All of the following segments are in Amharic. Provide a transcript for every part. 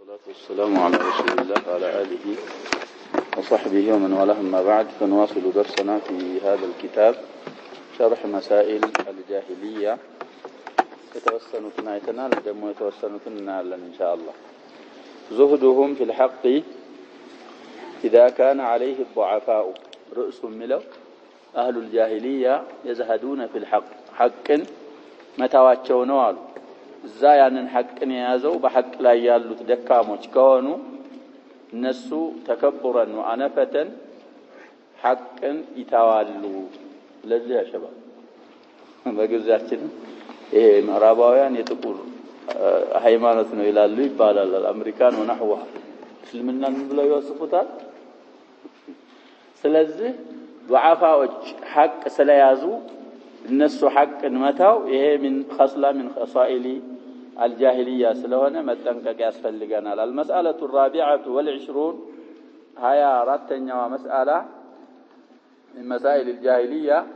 والصلاة والسلام على رسول الله وعلى آله وصحبه ومن والاه ما بعد فنواصل درسنا في هذا الكتاب شرح مسائل الجاهلية يتوسنتنا يتنال دم يتوسنتنا إن شاء الله. زهدهم في الحق إذا كان عليه الضعفاء رؤس ملو أهل الجاهلية يزهدون في الحق حق متواቸው ነው አሉ እዛ ያንን ሐቅን ያዘው በሐቅ ላይ ያሉት ደካሞች ከሆኑ እነሱ ተከብረን ወአነፈተን ሐቅን ይታዋሉ ለዚህ ያሸባል በግዛችን ይሄ ምዕራባውያን የጥቁር ሃይማኖት ነው ይላሉ ይባላል አሜሪካን ወነህዋ እስልምናን ብለው ይወስፉታል። ስለዚህ ዱዓፋዎች ሐቅ ስለያዙ الناس حق متاو إيه من خصلة من خصائل الجاهلية سلوهنا متنكك يسفلقنا. المسألة الرابعة والعشرون هيا راتنيا ومسألة من مسائل الجاهلية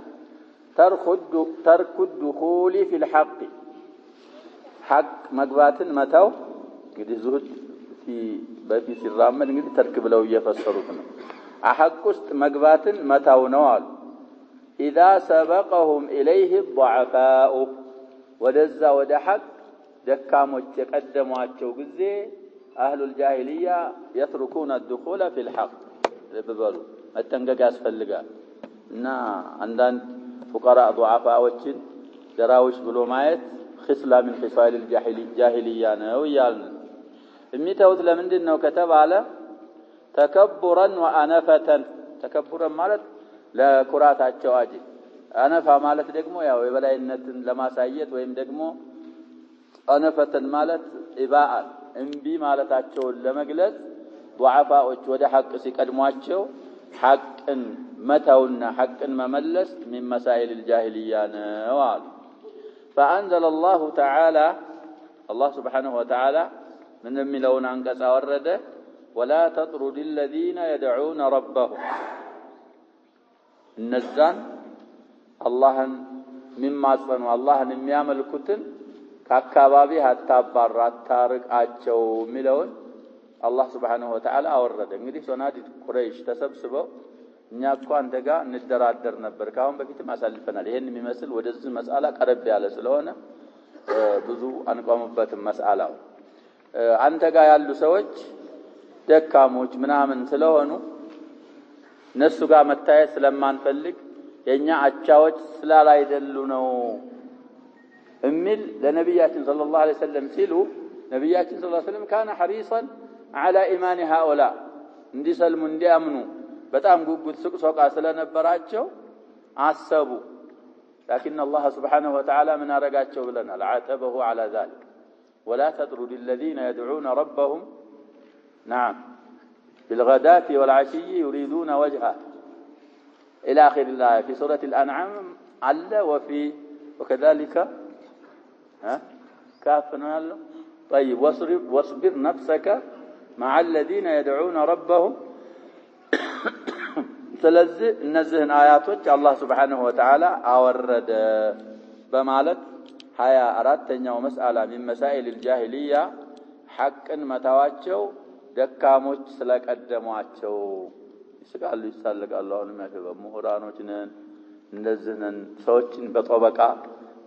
ترك الدخول في الحق حق مقبات متاو قد زهد في سرامة قد ترك بلو يفسرون أحقست مقبات متاو نوال إذا سبقهم إليه الضعفاء ودزا ودحق دكامو تقدموا جزء أهل الجاهلية يتركون الدخول في الحق ببالو التنقق أسفلقا عندنا فقراء ضعفاء وجن دراوش بلومايت خصلة من خصال الجاهلية ويالنا الميتاوذ لمن دينه كتب على تكبرا وأنفة تكبرا مالت ለኩራታቸው አጂ አነፋ ማለት ደግሞ ያው የበላይነትን ለማሳየት ወይም ደግሞ አነፈተን ማለት ኢባአል እንቢ ማለታቸውን ለመግለጽ ዱዓፋዎች ወደ ሐቅ ሲቀድሟቸው ሐቅን መተውና ሐቅን መመለስ من مسائل الجاهلية ነው አሉ። فأنزل الله تعالى الله سبحانه وتعالى من የሚለውን አንቀጽ አወረደ ولا تطرد الذين يدعون ربهم النزان اللهن مما صنوا اللهن የሚያመልኩትን ከአካባቢ አታባራ አታርቃቸው ሚለውን አላህ Subhanahu Wa Ta'ala አወረደ። እንግዲህ ሶናዲድ ቁረይሽ ተሰብስበው እኛ እኮ አንተ ጋር እንደራደር ነበር ካሁን በፊትም አሳልፈናል ይሄን የሚመስል ወደዚህ መስአላ ቀረብ ያለ ስለሆነ ብዙ አንቆምበትም መስአላው አንተ ጋር ያሉ ሰዎች ደካሞች ምናምን ስለሆኑ እነሱ ጋር መታየት ስለማንፈልግ የኛ አቻዎች ስላላይደሉ ነው እሚል ለነብያችን ሰለላሁ ዐለይሂ ወሰለም ሲሉ ነብያችን ሰለላሁ ዐለይሂ ወሰለም كان حريصا على ايمان هؤلاء እንዲሰልሙ እንዲያምኑ በጣም ጉጉት ሱቅሶቃ ስለነበራቸው አሰቡ لكن الله سبحانه وتعالى من አረጋቸው ብለናል عاتبه على ذلك ولا تطرد الذين يدعون ربهم نعم بالغداة والعشي يريدون وجهه إلى آخر الآية في سورة الأنعام علّ وكذلك كافنا له طيب واصبر نفسك مع الذين يدعون ربهم ثلاث نزهن آياتك الله سبحانه وتعالى أورد بمالت حياة أردتني ومسألة من مسائل الجاهلية حقا متواجه ደካሞች ስለቀደሟቸው ይስቃሉ ይሳለቃሉ አሁንም ያከበ ምሁራኖች ነን እንደዚህ ነን ሰዎችን በጠበቃ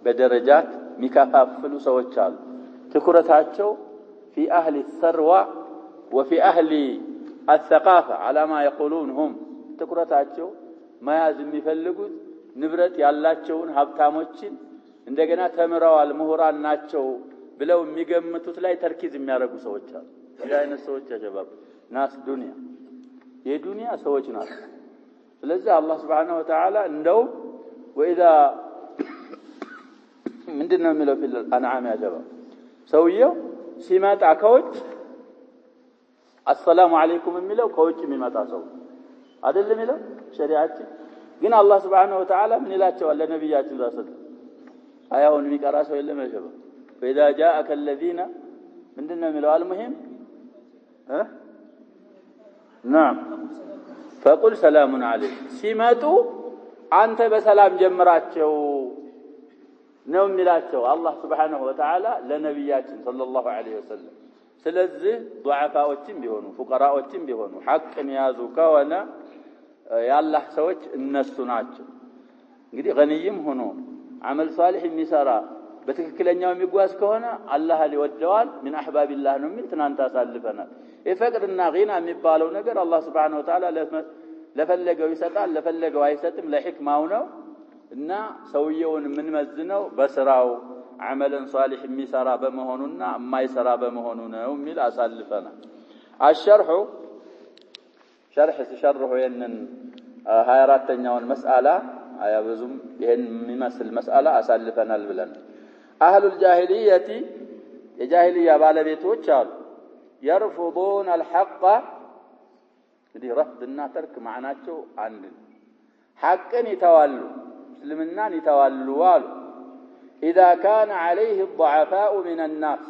በደረጃት ሚከፋፍሉ ሰዎች አሉ ትኩረታቸው في اهل الثروه وفي اهل الثقافه على ما يقولون هم ትኩረታቸው መያዝ የሚፈልጉት ንብረት ያላቸውን ሀብታሞችን እንደገና ተምረዋል ምሁራን ናቸው ብለው የሚገምቱት ላይ ተርኪዝ የሚያደርጉ ሰዎች አሉ ዳይነ ሰዎች ያጀባብ ናስ ዱንያ የዱንያ ሰዎች ናቸው። ስለዚህ አላህ Subhanahu Wa Ta'ala እንደው ወኢዛ ምንድነው የሚለው في الانعام ያጀባብ ሰውየው ሲመጣ ከውጭ አሰላሙ አለይኩም የሚለው ከውጭ የሚመጣ ሰው አይደለም ይለው ሸሪዓችን ግን አላህ Subhanahu Wa Ta'ala ምን ይላቸዋል ለነብያችን ራስህ አያውን የሚቀራ ሰው የለም ያጀባብ فإذا جاءك الذين ምንድነው የሚለው المهم نعم فقل سلام عليك ሲመጡ አንተ በሰላም ጀምራቸው ነው የሚላቸው አላህ Subhanahu Wa Ta'ala ለነብያችን ሰለላሁ ዐለይሂ ወሰለም ስለዚህ ضعفاዎችም ቢሆኑ ፉቀራዎችም ቢሆኑ ሐቅን ያዙ ከሆነ ያላህ ሰዎች እነሱ ናቸው እንግዲህ ገኒይም ሆኖ አመል ሷሊህ የሚሰራ በትክክለኛው የሚጓዝ ከሆነ አላህ ሊወደዋል ምን አህባቢላህ ነው የሚል ትናንት አሳልፈናል የፈቅድና ጊና የሚባለው ነገር አላህ Subhanahu Wa Ta'ala ለፈለገው ይሰጣል ለፈለገው አይሰጥም ለሂክማው ነው እና ሰውየውን ምን መዝነው በስራው አመልን ሷሊህ የሚሰራ በመሆኑና የማይሰራ በመሆኑ ነው የሚል አሳልፈናል الشرح شرح ሲሸርሁ የነን 24ኛውን መስአላ አያበዙም ይሄን የሚመስል መስአላ አሳልፈናል ብለን أهل الجاهلية የጃሂልያ ባለቤቶች አሉ يرفضون الحق እንግዲህ ረፍድና ተርክ ማዕናቸው አንድ ሐቅን ይተዋሉ እስልምናን ይተዋሉ አሉ إذا كان عليه الضعفاء من الناس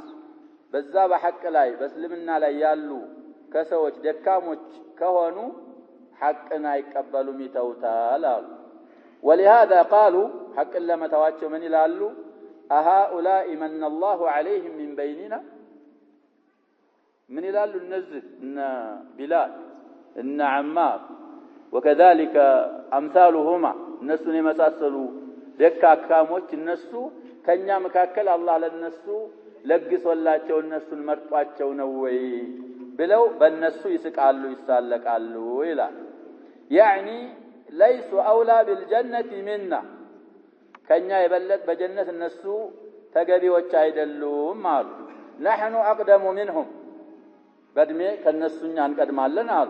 በዛ በሐቅ ላይ በእስልምና ላይ ያሉ ከሰዎች ደካሞች ከሆኑ ሐቅን አይቀበሉም ይተውታል አሉ ولهذا قالوا حق لما ተዋቸው ምን ይላሉ أهؤلاء من الله عليهم من بيننا من ይላሉ እነዚህ እነ ቢላል እነ አማር وكذلك امثالهما እነሱን የመሳሰሉ ደካካሞች እነሱ ከኛ መካከል አላህ ለነሱ ለግሶላቸው እነሱን መርጧቸው ነው ወይ ብለው በእነሱ ይስቃሉ ይሳለቃሉ ይላል يعني ليسوا اولى بالجنه منا ከኛ የበለጥ በጀነት እነሱ ተገቢዎች አይደሉም አሉ نحن اقدم منهم በእድሜ ከነሱኛ እንቀድማለን አሉ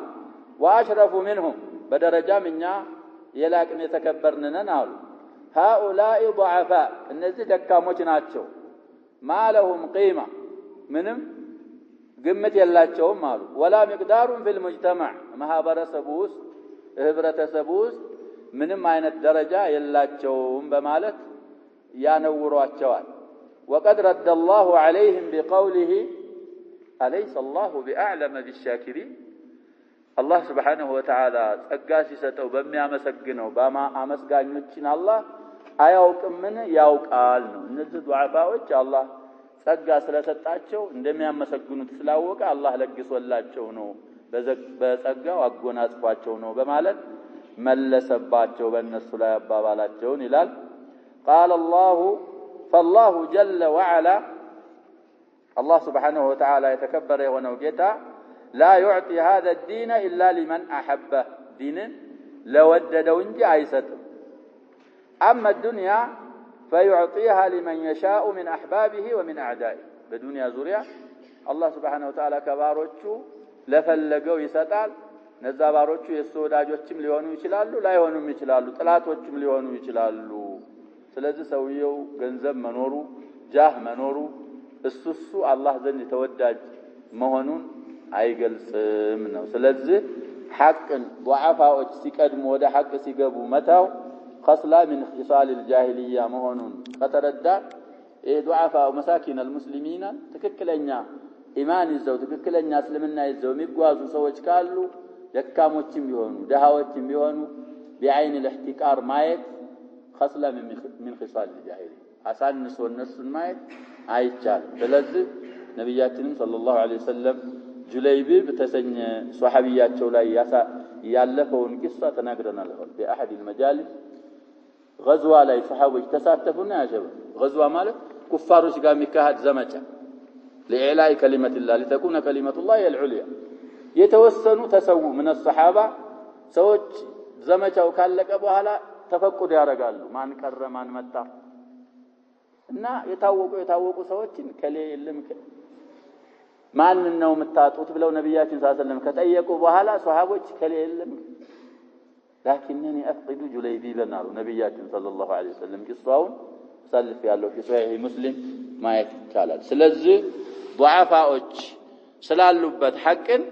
واشرف منهم በደረጃም እኛ የላቅን የተከበርነን አሉ هؤلاء ضعفاء እነዚህ ደካሞች ናቸው ما لهم قيمه ምንም ግምት የላቸውም አሉ ولا مقدار في المجتمع ማህበረሰቡ ውስጥ ህብረተሰቡ ውስጥ ምንም አይነት ደረጃ የላቸውም በማለት ያነውሯቸዋል وقد رد الله عليهم بقوله أليس الله بأعلم بالشاكرين الله سبحانه وتعالى ጸጋ ሲሰጠው በሚያመሰግነው በአመስጋኞችን አላህ አያውቅምን ያውቃል ነው እነዚህ ዱዓፋዎች አላህ ጸጋ ስለሰጣቸው እንደሚያመሰግኑት ስላወቀ አላህ ለግሶላቸው ነው በጸጋው አጎናጽፏቸው ነው በማለት መለሰባቸው በእነሱ ላይ አባባላቸውን ይላል قال الله فالله جل وعلا الله سبحانه وتعالى يتكبر የሆነው ጌታ لا يعطي هذا الدين إلا لمن أحبه دين لوددوا እንጂ አይሰጥም أما الدنيا فيعطيها لمن يشاء من أحبابه ومن أعدائه በዱንያ ዙሪያ الله سبحانه وتعالى ከባሮቹ ለፈለገው ይሰጣል ነዛ ባሮቹ የሱ ወዳጆችም ሊሆኑ ይችላሉ ላይሆኑም ይችላሉ ጥላቶችም ሊሆኑ ይችላሉ ስለዚህ ሰውየው ገንዘብ መኖሩ ጃህ መኖሩ እሱሱ አላህ ዘንድ ተወዳጅ መሆኑን አይገልጽም ነው ስለዚህ ሐቅን ضعفاዎች ሲቀድሙ ወደ ሐቅ ሲገቡ መታው خصلة من خصال الجاهلية መሆኑን ከተረዳ ضعفاء مساكين المسلمين ትክክለኛ ኢማን ይዘው ትክክለኛ እስልምና ይዘው የሚጓዙ ሰዎች ካሉ ደካሞችም ቢሆኑ ደሃዎችም ቢሆኑ بعين الاحتقار ማየት خصلة من خصال الجاهلية አሳንሶ እነሱን ማየት አይቻልም ስለዚህ ነብያችንም ሰለላሁ ዐለይሂ ወሰለም ጁለይቢብ በተሰኘ ሷሐቢያቸው ላይ ያለፈውን ቂሳ ተናግረናል በአሐድ المجالس غزوة ላይ ሷሐቦች ተሳተፉና ያጀበ غزوة ማለት ኩፋሮች ጋር የሚካሄድ ዘመቻ لإعلاء كلمة الله لتكون كلمة الله هي العليا የተወሰኑ ተሰው من الصحابة ሰዎች ዘመቻው ካለቀ በኋላ ተፈቁድ ያደርጋሉ ማን ቀረ ማን መጣ እና የታወቁ ሰዎችን ከሌለም ማን ነው መታጡት ብለው ነብያችን ሰለላሁ ዐለይሂ ወሰለም ከጠየቁ በኋላ ሷሃቦች ከሌለም لكنني افقد جليبيبا نار ነብያችን ሰለላሁ ዐለይሂ ወሰለም ቂሷውን ሰልፍ ያለው ፊ ሙስሊም ማየት ይቻላል ስለዚህ ضعفاዎች ስላሉበት ሐቅን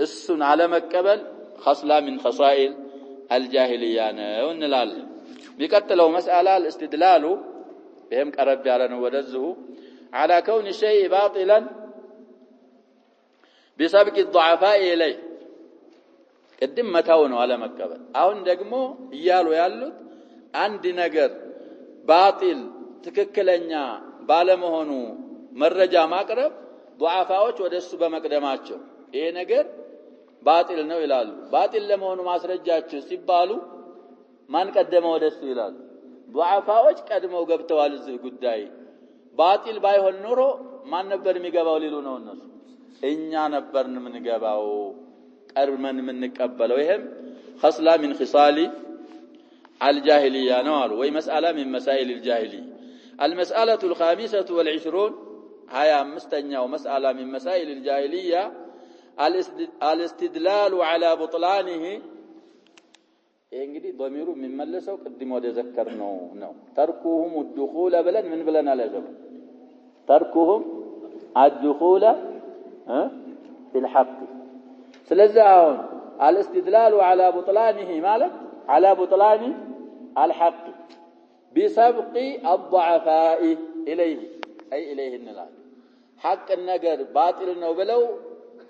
እሱን አለመቀበል خصلة من خصائل الجاهلية ነው እንላለን بيقتلوا مسألة الاستدلال بهم قرب ያለነው ወደዚሁ على كون الشيء باطلا بسبب الضعفاء إليه ቅድም መታው ነው አለመቀበል አሁን ደግሞ ይያሉ ያሉት አንድ ነገር ባጢል ትክክለኛ ባለመሆኑ መረጃ ማቅረብ ضعفاዎች ወደሱ በመቅደማቸው ይሄ ነገር ባጢል ነው ይላሉ። ባጢል ለመሆኑ ማስረጃቸው ሲባሉ ማን ቀደመ ወደሱ ይላሉ። ضعفاዎች ቀድመው ገብተዋል እዚህ ጉዳይ። ባጢል ባይሆን ኖሮ ማን ነበር የሚገባው ሊሉ ነው እነሱ። እኛ ነበርን የምንገባው ቀርመን የምንቀበለው። ይሄም خصلة من خصال الجاهلية نوال وهي مسألة من مسائل الجاهلية. المسألة 25 هي مستنيا ومسألة من مسائل الجاهلية الاستدلال على بطلانه. እንግዲህ ضميرو የሚመለሰው ቅድም ወደ ዘከርነው ነው። تركهم الدخول بلن من بلن على جبل تركهم الدخول في الحق. ስለዚህ አሁን الاستدلال على بطلانه مالك على بطلان الحق بسبق الضعفاء إليه أي إليه النلال حق النجر باطل ነው ብለው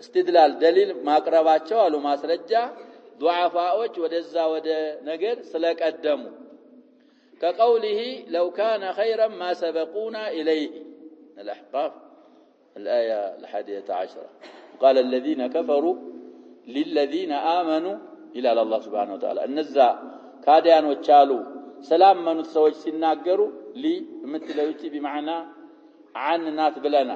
استدلال دليل ማቅረባቸው አሉ ማስረጃ ضعفاءዎች ወደዛ ወደ ነገር ስለቀደሙ كقوله لو كان خيرا ما سبقونا إليه الأحقاف الآية 11. قال الذين كفروا للذين آمنوا إلى الله سبحانه وتعالى እነዛ ካዲያኖች አሉ ስላመኑት ሰዎች ሲናገሩ ለምትለውጪ بمعنى عن ናት ብለና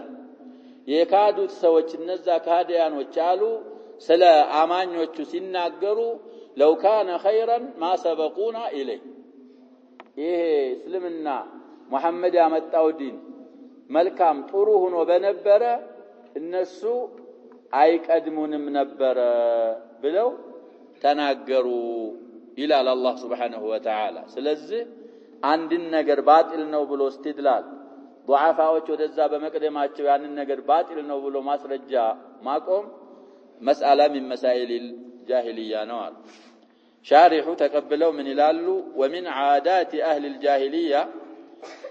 የካዱት ሰዎች እነዛ ካዲያኖች አሉ ስለ አማኞቹ ሲናገሩ لو كان خيرا ما سبقونا إليه ይሄ እስልምና መሐመድ ያመጣው ዲን መልካም ጥሩ ሆኖ በነበረ እነሱ አይቀድሙንም ነበር ብለው ተናገሩ ይላል አላህ Subhanahu Wa Ta'ala። ስለዚህ አንድ ነገር ባጢል ነው ብሎ استدلال ضعفاዎች ወደዛ በመቅደማቸው ያንን ነገር ባጢል ነው ብሎ ማስረጃ ማቆም مسألة من مسائل الجاهلية نوال. شارح تقبلوا من ይላሉ ومن عادات أهل الجاهلية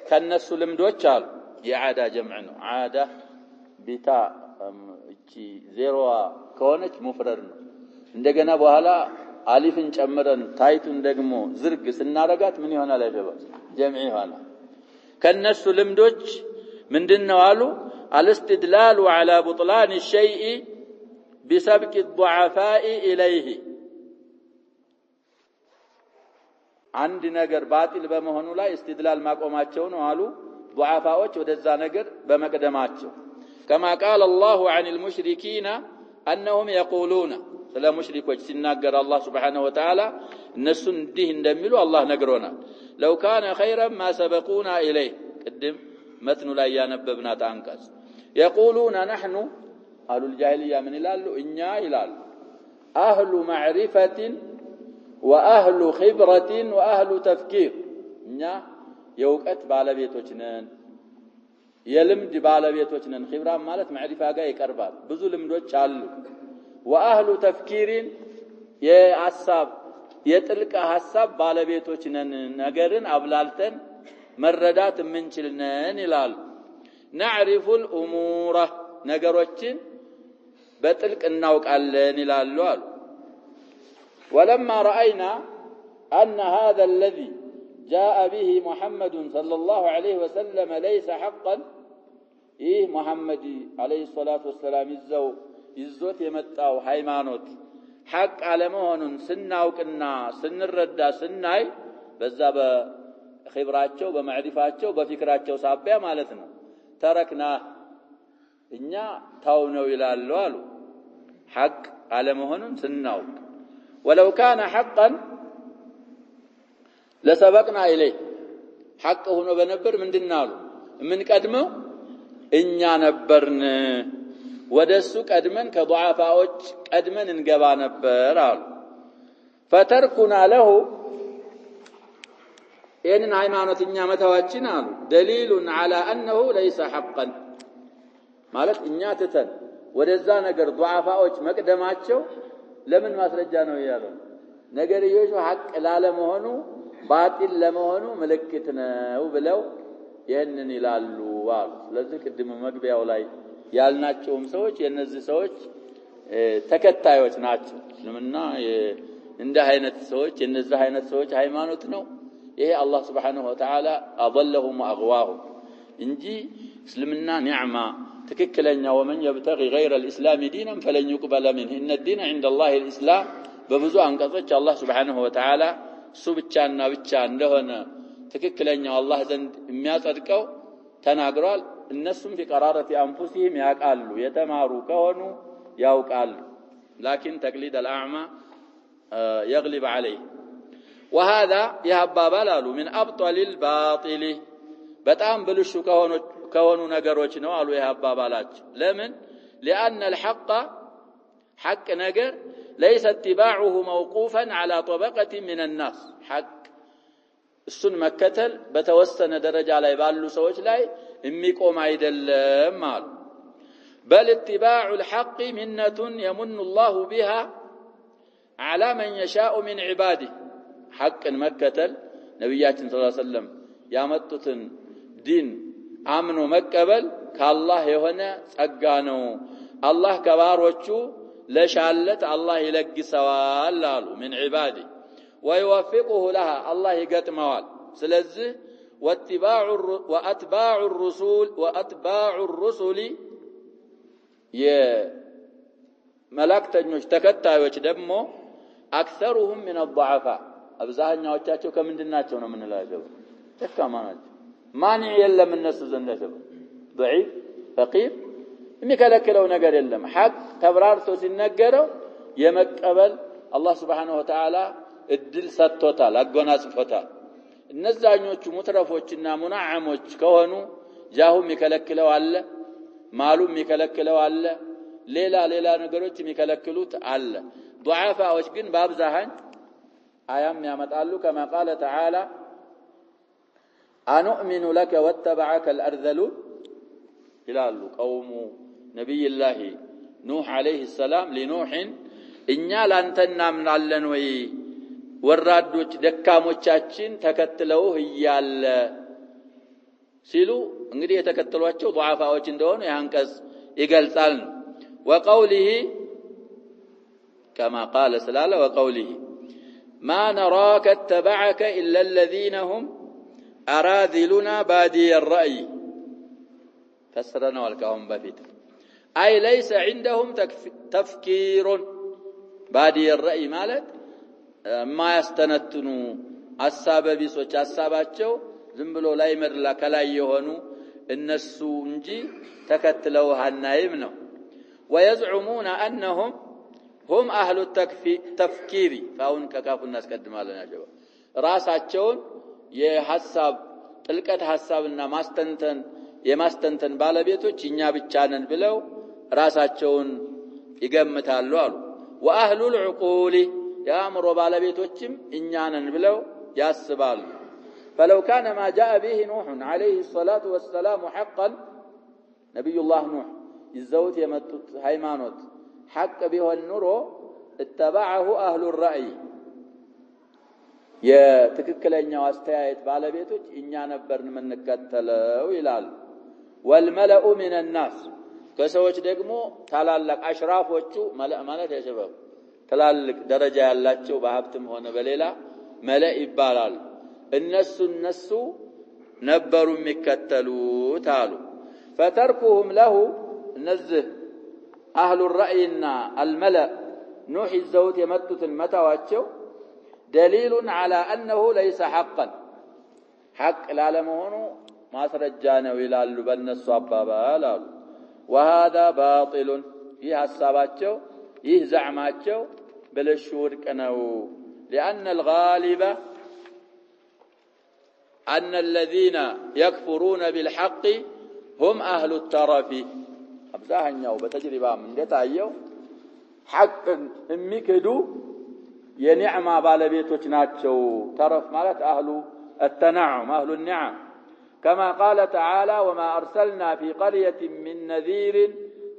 ከነሱ ልምዶች አሉ። የዓዳ ጀምዕ ነው። ዓዳ ቢታ እቺ ዜሮዋ ከሆነች ሙፍረድ ነው። እንደገና በኋላ አሊፍን ጨምረን ታይቱን ደግሞ ዝርግ ስናረጋት ምን ይሆናል? አይደባ ጀምዕ ይሆናል። ከነሱ ልምዶች ምንድነው አሉ? الاستدلال على بطلان الشيء بسبق الضعفاء إليه. አንድ ነገር ባጢል በመሆኑ ላይ استدلال ማቆማቸው ነው አሉ ضعفاዎች ወደዛ ነገር በመቅደማቸው كما قال الله عن المشركين أنهم يقولون ስለ ሙሽሪኮች ሲናገር አላህ Subhanahu Wa Ta'ala እነሱን እንዲህ እንደሚሉ አላህ ነግሮናል። لو كان خيرا ما سبقونا إليه قدم متن ላይ ያነበብናት አንቀጽ يقولون نحن أهل الجاهلية من ይላሉ እኛ ይላሉ أهل معرفة وأهل خبرة وأهل تفكير እኛ የውቀት ባለቤቶች ነን የልምድ ባለቤቶች ነን። ኺብራ ማለት ማዕሪፋ ጋር ይቀርባል። ብዙ ልምዶች አሉ። وأهل تفكير የሐሳብ የጥልቅ ሐሳብ ባለቤቶች ነን። ነገርን አብላልተን መረዳት የምንችል ነን ይላሉ። نعرف الأمور ነገሮችን በጥልቅ እናውቃለን ይላሉ አሉ። ولما رأينا أن هذا الذي جاء به محمد صلى الله عليه وسلم ليس حقا محمد عليه الصلاة والسلام ይዞት የመጣው ሃይማኖት ሐቅ አለመሆኑን ስናውቅና ስንረዳ ስናይ በዛ በኺብራቸው በማዕሪፋቸው በፍክራቸው ሳቢያ ማለት ነው ተረክና እኛ ታው ነው ይላሉ አሉ ሐቅ አለመሆኑን ስናውቅ ولو كان حقا لسبقنا إليه حق ሆኖ በነበር ምንድናሉ ምን ቀድመው እኛ ነበርን ወደሱ ቀድመን ከضعفاዎች ቀድመን እንገባ ነበር አሉ فتركنا له ይህንን ሃይማኖትኛ መተዋችን አሉ دليل على أنه ليس حقا ማለት እኛ ተተን ወደዛ ነገር ضعفاዎች መቅደማቸው ለምን ማስረጃ ነው ያለው ነገርዮቹ ሐቅ ላለመሆኑ ባጢል ለመሆኑ ምልክት ነው ብለው ይሄንን ይላሉ አሉ። ስለዚህ ቅድም መግቢያው ላይ ያልናቸውም ሰዎች የነዚህ ሰዎች ተከታዮች ናቸው። እስልምና እንደ አይነት ሰዎች የነዚህ አይነት ሰዎች ሃይማኖት ነው። ይሄ አላህ Subhanahu Wa Ta'ala አضلهم واغواهم እንጂ እስልምና ኒዕማ ትክክለኛ ወመን يبتغي غير الاسلام دينا فلن يقبل منه ان الدين عند الله الاسلام በብዙ አንቀጾች አላህ Subhanahu Wa Ta'ala እሱ ብቻና ብቻ እንደሆነ ትክክለኛው አላህ ዘንድ የሚያጸድቀው ተናግሯል እነሱም في قرارة انفسهم ያቃሉ የተማሩ ከሆኑ ያውቃሉ لكن تقليد الاعمى يغلب عليه وهذا يهبابالالو من ابطل الباطل በጣም ብልሹ ከሆኑ ነገሮች ነው አሉ ይህባባላችሁ ለምን لان الحق حق ነገር ليس اتباعه موقوفا على طبقة من الناس حق እሱን መከተል በተወሰነ ደረጃ ላይ ባሉ ሰዎች ላይ የሚቆም አይደለም አሉ بل اتباع الحق منة يمن الله بها على من يشاء من عباده حق መከተል ነብያችን ሰለላሁ ዐለይሂ ወሰለም ያመጡትን ዲን አምኖ መቀበል ከአላህ የሆነ ጸጋ ነው አላህ ከባሮቹ ለሻለት አላህ ይለግሰዋል አሉ من عباده ويوفقه لها الله يقتمዋል ስለዚህ واتباع الرسل የመላእክተኞች ተከታዮች ደግሞ اكثرهم من الضعفاء አብዛኛዎቻቸው ከምንድናቸው ነው የምንላገው ደካማ ናቸው ማንዕ የለም እነሱ ዘንድ ضعيف فقير የሚከለክለው ነገር የለም ሐቅ ተብራርቶ ሲነገረው የመቀበል አላህ Subhanahu Wa Ta'ala እድል ሰጥቶታል አጎናጽፎታል እነዛኞቹ ሙትረፎችና ሙናዓሞች ከሆኑ ጃሁ የሚከለክለው አለ ማሉ የሚከለክለው አለ ሌላ ነገሮች የሚከለክሉት አለ ضعفاዎች ግን በአብዛኛው አያም ያመጣሉ كما قال تعالى أنؤمن لك واتبعك الأرذلون ይላሉ قوم نبي الله نوح عليه السلام لنوح እኛ ላንተ እናምናለን ወይ ወራዶች ደካሞቻችን ተከትለውህ ይያለ ሲሉ እንግዲህ የተከተሏቸው ضعفاዎች እንደሆኑ ያንቀስ ይገልጻል وقوله كما قال سلاله وقوله ما نراك اتبعك إلا الذين هم أراذلنا بادي الرأي فسرنا والكهم بفيت أي ليس عندهم تفكير بادي الرأي مالت ما يستنتنوا الساببيسوች አሳባቸው ዝም ብሎ ላይ መድላ ከላይ የሆኑ እነሱ እንጂ ተከትለው ሃናይም ነው ويزعمون أنهم هم أهل التفكير فاون ككاف الناس قدمالنا يا جماعه ራሳቸውን የሐሳብ ጥልቀት ሐሳብና የማስተንተን ባለቤቶች እኛ ብቻ ነን ብለው ራሳቸውን ይገምታሉ አሉ واهل العقول ያምሮ ባለቤቶችም እኛ ነን ብለው ያስባሉ فلو كان ما جاء به نوح عليه الصلاه والسلام حقا نبي الله نوح ይዘውት የመጡት ሃይማኖት حق ቢሆን ኑሮ اتبعه اهل الراي የትክክለኛው አስተያየት ባለቤቶች እኛ ነበርን መንከተለው ይላል والملأ من الناس ከሰዎች ደግሞ ታላላቅ አሽራፎቹ ማለት ያሸበው ታላላቅ ደረጃ ያላቸው በሀብትም ሆነ በሌላ መለእ ይባላል እነሱ ነበሩ የሚከተሉት አሉ فتركهم له እነዚህ اهل الرأينا الملأ نوح الزوت የመጡትን መታዋቸው دليل على أنه ليس حقا حق لا لمهونه ማስረጃ ነው ይላሉ በእነሱ አባባል አሉ وهذا باطل ይህ ሐሳባቸው ይህ ዘዕማቸው ብልሹ ውድቅ ነው لأن الغالب أن الذين يكفرون بالحق هم أهل الترف አብዛኛው በተጅሪባም እንደታየው ሐቅን የሚክዱ የኒዕማ ባለቤቶች ናቸው ተረፍ ማለት አህሉ التنعم أهل النعم كما قال تعالى وما أرسلنا في قرية من نذير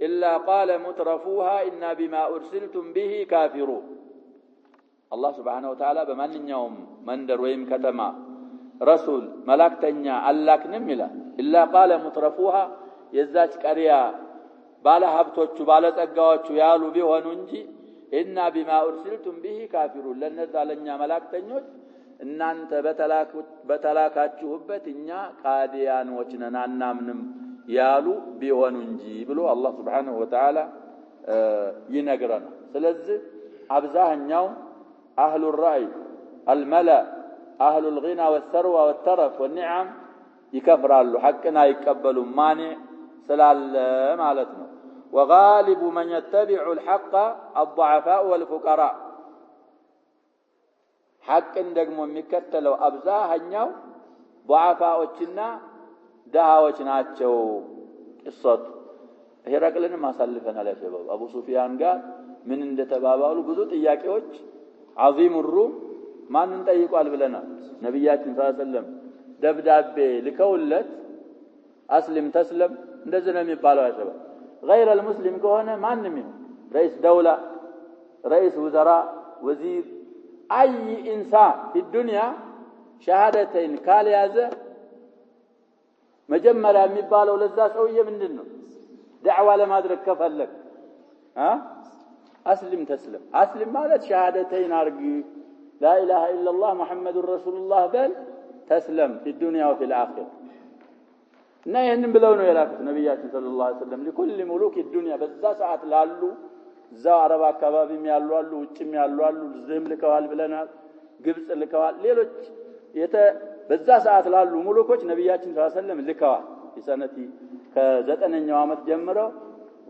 إلا قال مترفوها إنا بما أرسلتم به كافرون الله سبحانه وتعالى بمن يوم مندر ويم كتما رسول ملاكتنيا ألاكنم إلا قال مترفوها يزاج قرية بالا هبتوچ بالا ጸጋዎቹ ያሉ ቢሆኑ እንጂ إنا بما أرسلتم به كافرون ለነዛለኛ መላእክተኞች እናንተ በተላካችሁበት እኛ ቃዲያኖች ነን አናምንም ያሉ ቢሆኑ እንጂ ብሎ አላህ Subhanahu Wa Ta'ala ይነግረናል። ስለዚህ አብዛኛው አህሉ الرأي الملا أهل الغنى والثروة والترف والنعم يكفرالو حقنا يقبلوا مانع سلال معناتنا وغالب من يتبع الحق الضعفاء والفقراء حق ደግሞ የሚከተለው አብዛኛው ضعفاءዎችና ደሃዎች ናቸው ቅሰት ሄራቅልን ማሳልፈናል ያ ሸባብ አቡ ሱፊያን ጋር ምን እንደተባባሉ ብዙ ጥያቄዎች عظيم الروم ማንን ጠይቋል ብለናል ነብያችን ሰለላሁ ዐለይሂ ወሰለም ደብዳቤ ልከውለት አስልም ተስለም እንደዚህ ነው የሚባለው ያሰበ غير المسلم ከሆነ ማንንም ይሁን رئيس دولة رئيس وزراء وزير اي انسان في الدنيا شهادتين قال ያዘ መጀመሪያ የሚባለው ለዛ ሰውዬ ምንድነው دعوة ለማድረግ ከፈለክ اسلم تسلم اسلم ማለት شهادتين አርግ لا إله إلا الله محمد رسول الله بل تسلم في الدنيا وفي الآخرة نا يهنم بلونه يلاك نبيات صلى الله عليه وسلم لكل ملوك الدنيا بذا ساعة لالو زا عربا كبابي ميالو اللو وچم يالو اللو زهم لكوال بلنا قبس لكوال ليلوچ بذا ساعة لالو ملوكوچ نبيات صلى الله عليه وسلم لكوال في سنتي كزتنኛው ዓመት ጀምረው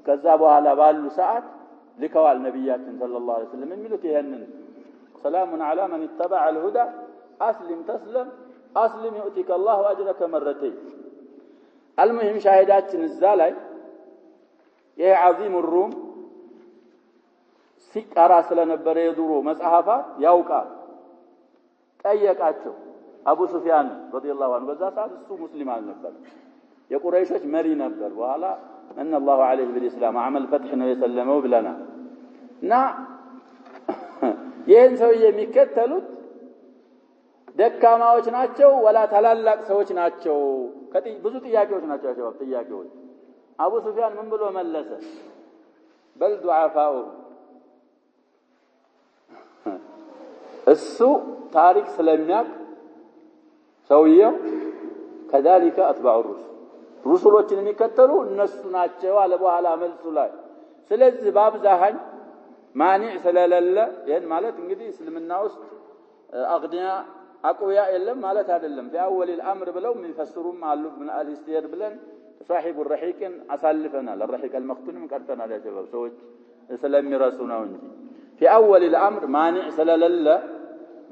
ከዛ በኋላ ባሉ ሰዓት لكوال نبيات صلى الله عليه وسلم የሚሉት ይሄንን سلام على من اتبع الهدى أسلم تسلم أسلم يؤتك الله أجرك مرتين المهم شاهدات نزالاي ይሄ عظيم الروم ሲቀራ ስለነበረ የዱሮ መጽሐፋት ያውቃል ጠየቃቸው አቡ ሱፊያን ረዲየላሁ ዐንሁ በዛ ሰዓት እሱ ሙስሊም አልነበር የቁረይሾች መሪ ነበር በኋላ ان الله عليه بالاسلام عمل فتح ነው የሰለመው ብለና እና ይሄን ሰው የሚከተሉት ደካማዎች ናቸው ወላ ታላላቅ ሰዎች ናቸው ብዙ ጥያቄዎች ናቸው ያጀባብ ጥያቄዎች አቡ ሱፊያን ምን ብሎ መለሰ በል ዱዓፋው እሱ ታሪክ ስለሚያቅ ሰውየው كذلك اتباع الرسل ሩሱሎችን የሚከተሉ እነሱ ናቸው አለ በኋላ መልሱ ላይ ስለዚህ ባብዛሃኝ ማኒዕ ስለሌለ ይሄን ማለት እንግዲህ እስልምና ውስጥ አግዲያ አቁያ የለም ማለት አይደለም በአወል الامر ብለው የሚፈስሩም አሉ ابن الاستير ብለን صاحب الرحيق አሳልፈናል الرحيق المختون ቀርተናል ያጀባብ ሰዎች ስለሚረሱ ነው እንጂ في اول الامر ማኒዕ ስለሌለ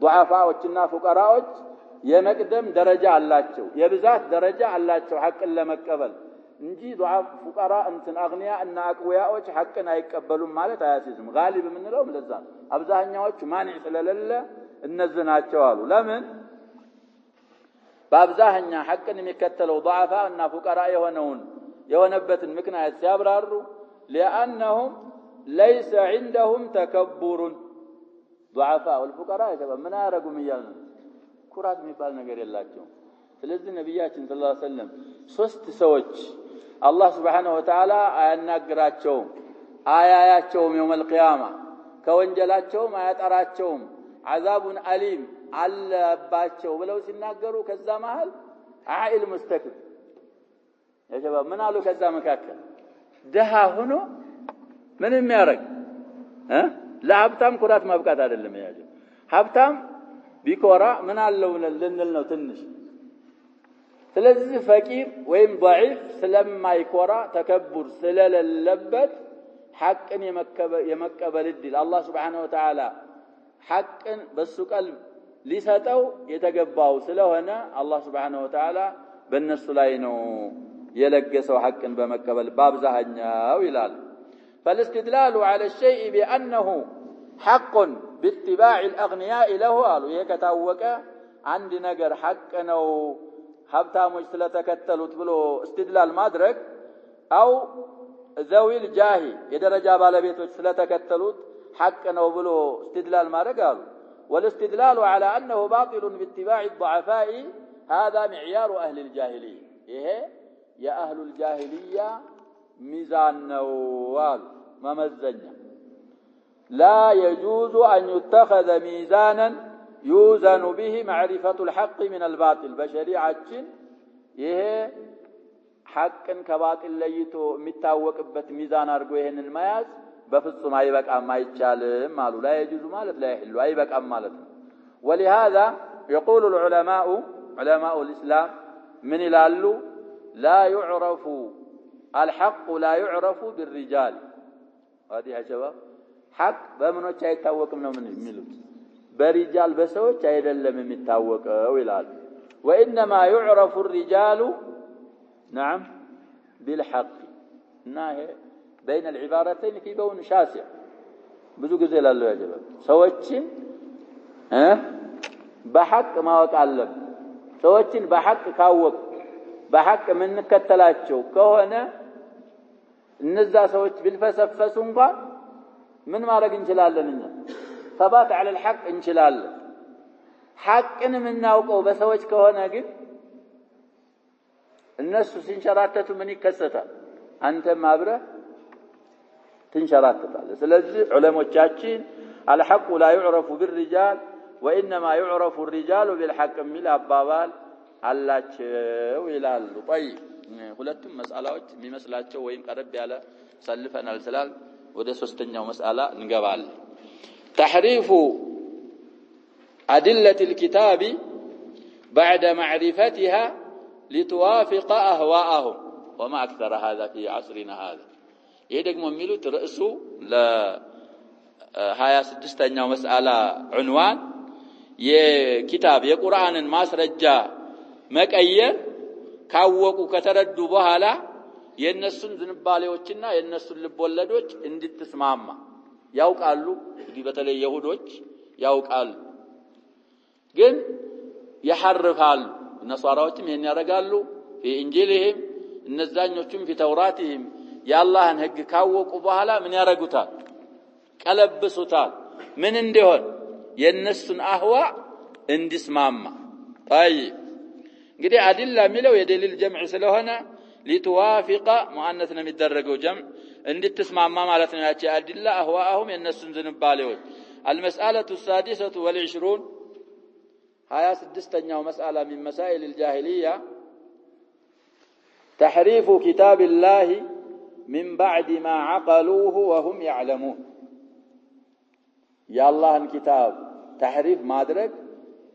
ضعفاዎችና فقراዎች የመቅደም ደረጃ አላቸው የብዛት ደረጃ አላቸው ሐቅን ለመቀበል እንጂ ضعف فقراء እንትን አግኒያ እና አቅዊያዎች ሐቅን አይቀበሉም ማለት አያሲዝም ጋሊብ ምንለው ለዛ አብዛኛዎቹ ማኒዕ ስለሌለ እነዚህ ናቸው አሉ ለምን በአብዛኛ ሐቅን የሚከተለው ضعفاء እና فقراء የሆነበትን ምክንያት ሲያብራሩ لانهم ليس عندهم تكبر ضعفاء والفقراء ምን ያረጉም ይያሉ ኩራት የሚባል ነገር የላቸው ስለዚህ ነብያችን ሰለላሁ ዐለይሂ ወሰለም ሶስት ሰዎች አላህ Subhanahu Wa Ta'ala አያናግራቸው አያያቸውም يوم القيامه ከወንጀላቸው አያጠራቸው عذابun አሊም አለባቸው ብለው ሲናገሩ ከዛ መሃል አኢል ሙስተክብ ያጀባ ምን አሉ ከዛ መካከል ደሃ ሆኖ ምንም ያረግ ለሀብታም ኩራት ማብቃት አይደለም ያጀ ሀብታም ቢኮራ ምን አለው ልንል ነው ትንሽ ስለዚህ ፈቂር ወይም ضعيف ስለማይኮራ ተከቡር ስለሌለበት ሐቅን የመቀበል እድል አላህ Subhanahu Wa Ta'ala ሐቅን በሱ ቀልብ ሊሰጠው የተገባው ስለሆነ አላህ Subhanahu Wa Ta'ala በእነሱ ላይ ነው የለገሰው ሐቅን በመቀበል በአብዛኛው ይላል فالاستدلال على الشيء بأنه حق باتباع الأغنياء له قالوا يكتاوك عند نجر حق ነው ሀብታሞች ስለተከተሉት ብሎ استدلال ማድረግ او ذوي الجاه የደረጃ ባለቤቶች ስለተከተሉት حق ነው ብሎ استدلال ማድረግ አሉ والاستدلال على انه باطل باتباع الضعفاء هذا معيار اهل الجاهليه ይሄ የአህሉ الجاهليه ሚዛን ነው አሉ መመዘኛ لا يجوز أن يتخذ ميزانا يوزن به معرفة الحق من الباطل بشريعة ይሄ ሐቅን ከባጢል ለይቶ የሚታወቅበት ሚዛን አድርጎ ይሄንን መያዝ በፍጹም አይበቃም አይቻልም አሉ لا يجوز ማለት لا يحل አይበቃም ማለት ነው ولهذا يقول علماء الإسلام من ይላሉ لا يعرف الحق لا يعرف بالرجال هذه يا شباب حق በምኖች አይታወቅም ነው ምን የሚሉት በሪጃል በሰዎች አይደለም የሚታወቀው ይላል وانما يعرف الرجال نعم بالحق ناه بين العبارتين في بون شاسع ብዙ ጊዜ ላለው ያ ጀበል ሰዎችን በሐቅ ማወቅ አለብን ሰዎችን በሐቅ ካወቅ በሐቅ ምንከተላቸው ከሆነ እነዛ ሰዎች ቢልፈሰፈሱ እንኳን ምን ማድረግ እንችላለን እኛ ثبات على الحق እንችላለን ሐቅን ምናውቀው በሰዎች ከሆነ ግን እነሱ ሲንሸራተቱ ምን ይከሰታል አንተም አብረህ ትንሸራተታለህ ስለዚህ ዑለሞቻችን الحق لا يعرف بالرجال وانما يعرف الرجال بالحق ሚል አባባል አላቸው ይላሉ طيب ሁለቱም መስአላዎች የሚመስላቸው ወይም ቀረብ ያለ ሰልፈናል ስላል ወደ ሶስተኛው መስአላ እንገባለን تحريف أدلة الكتاب بعد معرفتها لتوافق أهواءهم وما أكثر هذا في عصرنا هذا ይሄ ደግሞ የሚሉት ርዕሱ ለ26ኛው መስአላ ዑንዋን የኪታብ የቁርአንን ማስረጃ መቀየር ካወቁ ከተረዱ በኋላ የነሱን ዝንባሌዎችና የነሱን ልቦለዶች እንድትስማማ ያውቃሉ እንግዲህ በተለይ ይሁዶች ያውቃሉ ግን ይሐርፋሉ ነሳራዎችም ይሄን ያደርጋሉ በእንጂልህም እነዛኞቹም በተውራትህም ያላህን ህግ ካወቁ በኋላ ምን ያረጉታል ቀለብሱታል ምን እንደሆነ የነሱን አህዋ እንዲስማማ طيب እንግዲህ አድላ የሚለው የደሊል ጀምዕ ስለሆነ لتوافق مؤنث ነው የሚደረገው ጀምዕ እንድትስማማ ማለት ነው ያቺ አድላ አህዋአሁም የነሱን ዝንባሌዎች المسألة السادسة والعشرون 26ኛው መስአላ من مسائل الجاهلية تحريف كتاب الله من بعد ما عقلوه وهم يعلمون يا الله الكتاب تحريف ማድረግ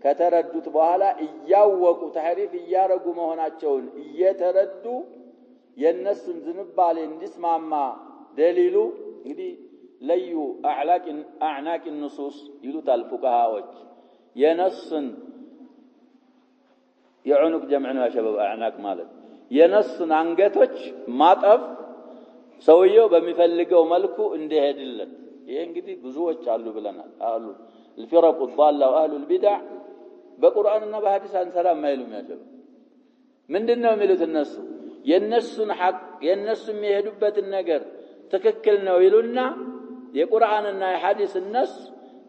ከተረዱት በኋላ እያወቁ ተህሪፍ እያረጉ መሆናቸውን እየተረዱ የነሱን ዝንባሌ እንዲስማማ ደሊሉ እንግዲህ ለዩ አዕናቅ النصوص ይሉታል ፉቃሃዎች የነሱን የዑኑቅ ጀምዕ ነው ያሸበብ አዕናቅ ማለት የነሱን አንገቶች ማጠፍ ሰውየው በሚፈልገው መልኩ እንዲሄድለት ይሄ እንግዲህ ብዙዎች አሉ ብለናል አሉ الفرق الضالة واهل البدع በቁርአንና በሐዲስ አንሰራም ማይሉም ያሸበብ ምንድነው የሚሉት እነሱ የነሱን ሐቅ የነሱ የሚሄዱበትን ነገር ትክክል ነው ይሉና የቁርአንና የሐዲስ እነሱ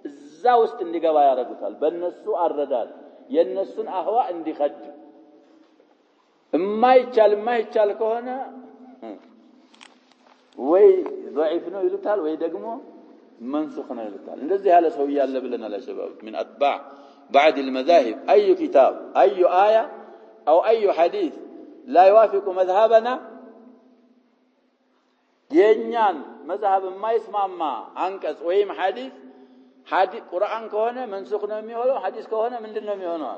እዛ ውስጥ እንዲገባ ያረዱታል በእነሱ አረዳድ የነሱን አህዋ እንዲخد የማይቻል ከሆነ ወይ ضعيف ነው ይሉታል ወይ ደግሞ منسوخ ነው ይሉታል እንደዚህ ያለ ሰው ያለ ብለናል ያሸበብ من اتباع بعد المذاهب اي كتاب اي ايه او اي حديث لا يوافق مذهبنا የኛን መዝሐብ የማይስማማ አንቀጽ ወይም ሐዲስ ቁርአን ከሆነ መንሱኽ ነው የሚሆነው ሐዲስ ከሆነ ምንድነው የሚሆነው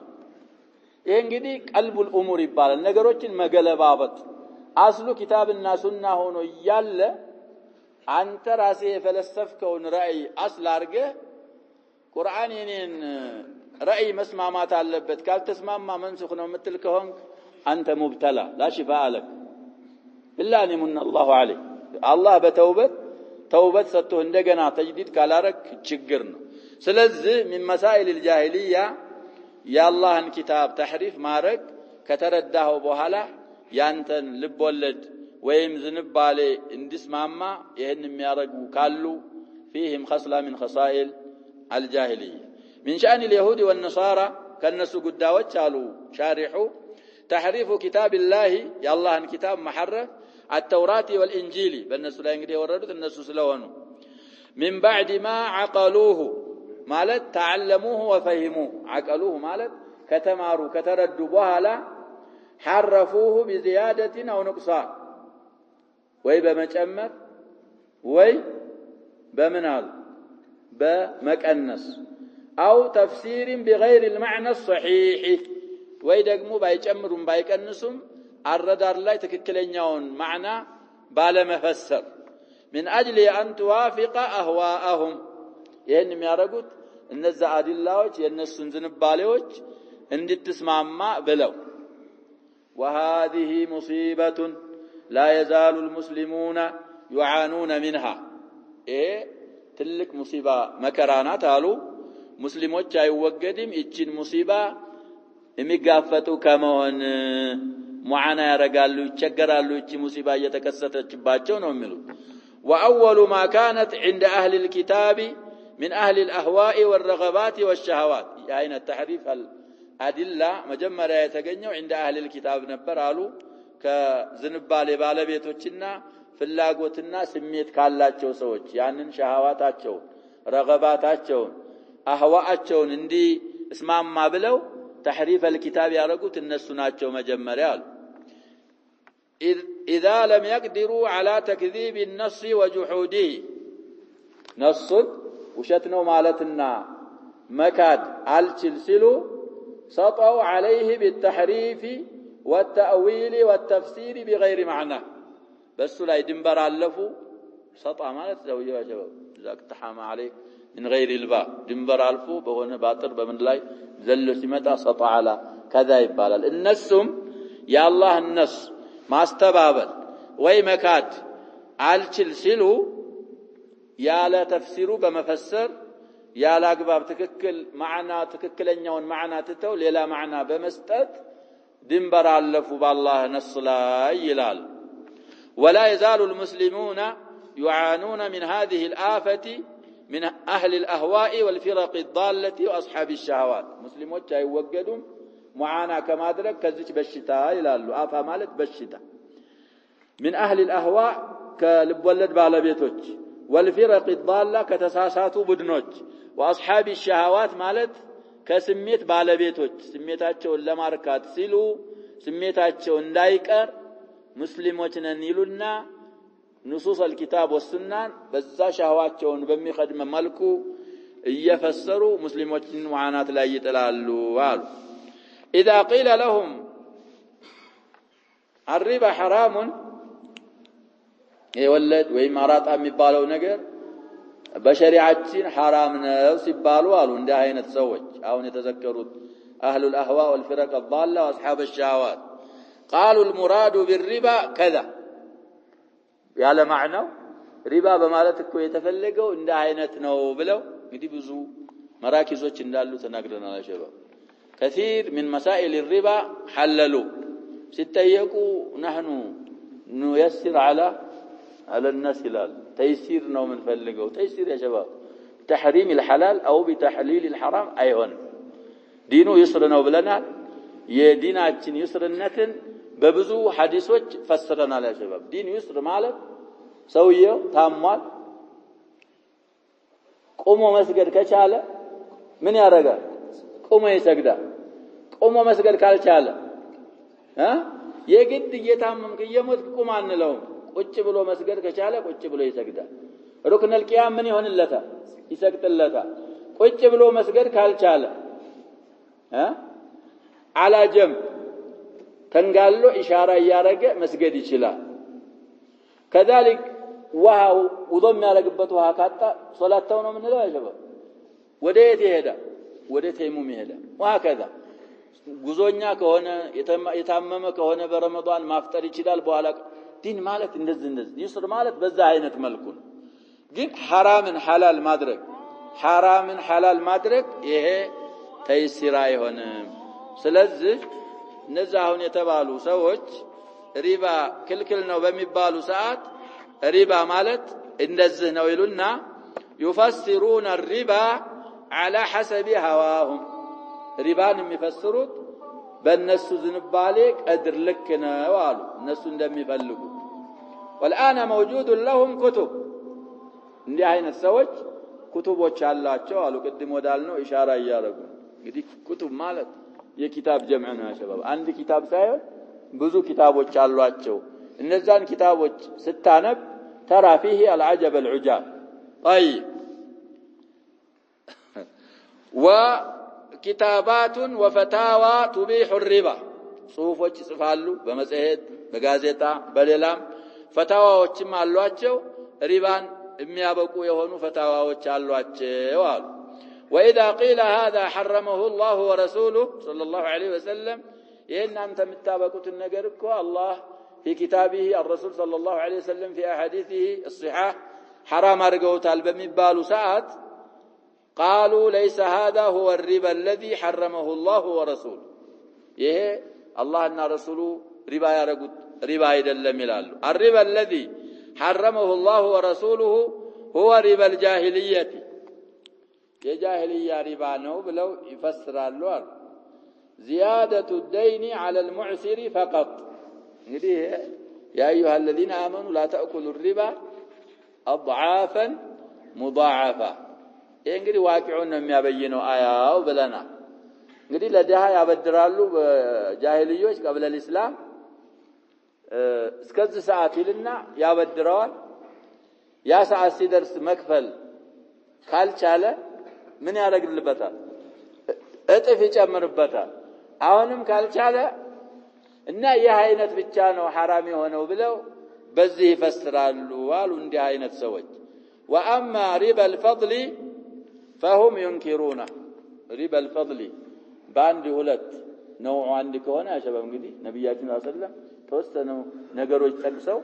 ይሄ እንግዲህ ቀልቡል ኡሙር ይባላል ነገሮችን መገለባበጥ አስሉ ኪታብና ሱና ሆኖ ይያለ አንተ ራሴ የፈለሰፍከውን ራእይ አስል አርገህ ቁርአን የኔን ራእይ መስማማት አለበት ካልተስማማ መንሱኽ ነው የምትል ከሆነ አንተ ሙብተላ لا شفاء لك الا ان من الله عليه الله በተውበት ሰጥቶ እንደገና ተጅዲድ ካላረክ ችግር ነው ስለዚህ من مسائل الجاهليه የአላህን ኪታብ ተህሪፍ ማድረግ ከተረዳኸው በኋላ ያንተን ልቦለድ ወይም ዝንባሌ እንዲስማማ ይሄን የሚያረጉ ካሉ فيهم خصلة من خصائل الجاهليه من شأن اليهود والنصارى كنس قداوች አሉ شارحوا تحريف كتاب الله يا الله الكتاب محرف التوراة والإنجيل بالنسبة لإنجيل وردت الناس سلوانه من بعد ما عقلوه مالت تعلموه وفهموه عقلوه مالت كتماروا كتردوا بها لا حرفوه بزيادة أو نقصان ወይ በመጨመር ወይ በምናል በመቀነስ أو تفسير بغير المعنى الصحيح ወይ ደግሞ ባይጨምሩም ባይቀንሱም አረዳር ላይ ትክክለኛውን ማዕና ባለመፈሰር من أجل أن توافق أهواءهم ይሄን የሚያደርጉት እነዛ አዲላዎች የነሱን ዝንባሌዎች እንድትስማማ ብለው وهذه مصيبة لا يزال المسلمون يعانون منها ትልቅ ሙሲባ መከራናት አሉ ሙስሊሞች አይወገድም እቺን ሙሲባ የሚጋፈጡ ከመሆን ሙዓና ያረጋሉ ይቸገራሉ እቺ ሙሲባ እየተከሰተችባቸው ነው የሚሉት وأول ما كانت عند أهل الكتاب من أهل الأهواء والرغبات والشهوات يعني التحريف الأدلة مجمرة يتغنيو عند أهل الكتاب نبر قالوا كزنبالي بالبيتوچنا فلاغوتنا سميت ካላቸው ሰዎች ያንን ሸሃዋታቸው ረገባታቸው አህዋአቸውን እንዲ እስማማ ብለው تحريف الكتاب ያረጉት እነሱ ናቸው መጀመሪያ አሉ إذا لم يقدروا على تكذيب النص وجحوده نص ውሸት ነው ማለትና መካድ አልችል ሲሉ سطوا عليه بالتحريف والتأويل والتفسير بغير معنى بس لا يدنبر علفوا سطع مالت لو يا شباب إذا اقتحم عليك من غير الباء دنبر علفوا بهنا باطر بمن لاي زلوا سمتا سطع على كذا يبالل النسم يا الله النس ما استبابل وي مكاد አልችል ሲሉ ያለ ተፍሲሩ በመፈሰር ያለ አግባብ ትክክል ማዕና ትክክለኛውን ማዕና ተተው ሌላ ማዕና በመስጠት ድንበር አለፉ በአላህ ነስ ላይ ይላል ولا يزال المسلمون يعانون من هذه الآفة من أهل الأهواء والفرق الضالة وأصحاب الشهوات مسلموች አይወገዱም معانا كما درك كذች በሽታ ይላሉ አፋ ማለት በሽታ من أهل الأهواء كلبولد ባለቤቶች والفرق الضالة كتساساتو بدنوች واصحاب الشهوات ማለት ከስሜት ባለቤቶች ስሜታቸውን ለማርካት ሲሉ ስሜታቸው እንዳይቀር ሙስሊሞች ነን ይሉና ንሱስ الكتاب والسنة በዛ ሻህዋቸውን በሚخدم መልኩ እየፈሰሩ ሙስሊሞችን ሙዓናት ላይ ይጥላሉ አሉ اذا قيل لهم الربا حرام يولد ወይ ማራጣ የሚባለው ነገር በሸሪዓችን حرام ነው ሲባሉ አሉ እንደ አይነት ሰዎች አሁን የተዘከሩት اهل الاهواء والفرق الضاله واصحاب الشهوات قالوا المراد بالربا كذا ያለ ማዕናው ሪባ በማለት እኮ የተፈለገው እንደ አይነት ነው ብለው እንግዲህ ብዙ መራኪዞች እንዳሉ ተናግረናል አሸባ كثير من مسائل الربا حللوا سيتيقوا نحن نيسر على الناس هلال تيسير ነው منፈልገው تيسير يا شباب تحريم الحلال او بتحليل الحرام ايون ዲኑ ይስር ነው ብለናል የዲናችን ይስርነትን በብዙ ሐዲሶች ፈስረናል يا شباب ዲኑ ይስር ማለት ሰውየው ታሟል ቆሞ መስገድ ከቻለ ምን ያደርጋል ቆሞ ይሰግዳል ቆሞ መስገድ ካልቻለ የግድ እየታመምክ እየሞትክ ቁም አንለው ቁጭ ብሎ መስገድ ከቻለ ቁጭ ብሎ ይሰግዳል ሩክን القيام ምን ይሆንለታል ይሰግድለታል ቁጭ ብሎ መስገድ ካልቻለ على جنب ተንጋሎ ኢሻራ ያረገ መስገድ ይችላል كذلك ውሃው ውዶም ያረግበት ውሃ ካጣ ሶላታው ነው ምንለው አይደለም ወዴት ይሄዳል ወደ ተይሙም ይሄዳል وهكذا ጉዞኛ ከሆነ የታመመ ከሆነ በረመዳን ማፍጠር ይችላል በኋላ ዲን ማለት እንደዚህ ይስር ማለት በዛ አይነት መልኩ ነው ግን حرامን حلال ማድረግ ይሄ ተይሲራ አይሆንም ስለዚህ እነዛ አሁን የተባሉ ሰዎች ሪባ ክልክል ነው በሚባሉ ሰዓት ሪባ ማለት እንደዚህ ነው ይሉና يفسرون الربا على حسب هواهم ሪባን የሚፈስሩት በእነሱ ዝንባሌ ቀድር ልክ ነው አሉ እነሱ እንደሚፈልጉ والآن موجود لهم كتب እንዲህ አይነት ሰዎች ኩቱቦች አላቸው አሉ ቅድም ወዳልነው ኢሻራ ያያረጉ እንግዲህ ኩቱብ ማለት የኪታብ ጀምዕ ነው ሸባብ አንድ ኪታብ ሳይሆን ብዙ ኪታቦች አሏቸው እነዛን ኪታቦች ስታነብ ترى فيه العجب العجاب طيب وكتابات وفتاوى تبيح الربا ጽሁፎች ይጽፋሉ በመጽሔት በጋዜጣ በሌላም ፈታዋዎችም አሏቸው ሪባን የሚያበቁ የሆኑ ፈታዋዎች አሏቸው አሉ واذا قيل هذا حرمه الله ورسوله صلى الله عليه وسلم ይሄን አንተ የምታበቁት ነገር እኮ አላህ في كتابه الرسول صلى الله عليه وسلم في احاديثه الصحاح حرام አድርገውታል በሚባሉ ሰዓት قالوا ليس هذا هو الربا الذي حرمه الله ورسوله ይሄ አላህና ረሱሉ ሪባ ያረጉት ሪባ አይደለም ይላሉ الربا الذي حرمه الله ورسوله هو ربا الجاهليه የጃሂልያ ሪባ ነው ብለው ይፈስራሉ አሉ زياده الدين على المعسر فقط እንግዲህ يا ايها الذين امنوا لا تاكلوا الربا اضعافا مضاعفه ይሄ እንግዲህ ዋቂዑን ነው የሚያበየነው አያው ብለና እንግዲህ ለደሃ ያበድራሉ በጃሂልዮች قبل الاسلام እስከዚህ ሰዓት ይልና ያበድራዋል ያ ሰዓት ሲደርስ መክፈል ካልቻለ ምን ያደርግልበታል እጥፍ ይጨምርበታል አሁንም ካልቻለ እና ይህ አይነት ብቻ ነው حرام የሆነው ብለው በዚህ ይፈስራሉ አሉ እንዲህ አይነት ሰዎች واما ربا الفضل فهم ينكرونه ربا الفضل ባንድ ሁለት ነው አንድ ከሆነ አሸባብ እንግዲህ ነብያችን ሰለላሁ ዐለይሂ ወሰለም ተወሰነው ነገሮች ጠቅሰው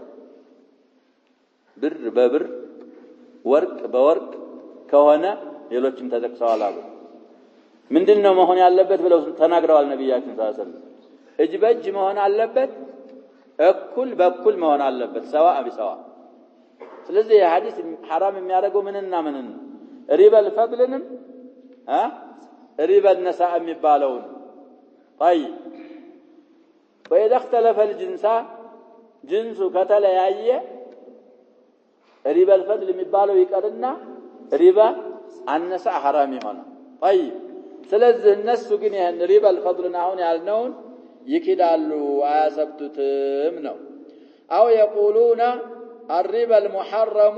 ብር በብር ወርቅ በወርቅ ከሆነ ሌሎችም ተጠቅሰዋል አሉ ምንድነው መሆን ያለበት ብለው ተናግረዋል ነብያችን ሰለላሁ ዐለይሂ ወሰለም እጅ በእጅ መሆን አለበት እኩል በኩል መሆን አለበት ሰዋእ ቢሰዋ ስለዚህ የሐዲስ حرام የሚያደርገው ምንና ምንን ሪበል ፈድልንም ሪበል ነሳእ የሚባለውን طيب واذا اختلف الجنسان جنس ከተለያየ ሪበል ፈድል የሚባለው ይቀርና ሪባ አነሳ حرام ይሆናል طيب ስለዚህ እነሱ ግን ይሄን ሪበል ፈድልን አሁን ያልነውን ይክዳሉ አያሰብቱትም ነው አው يقولون الربا المحرم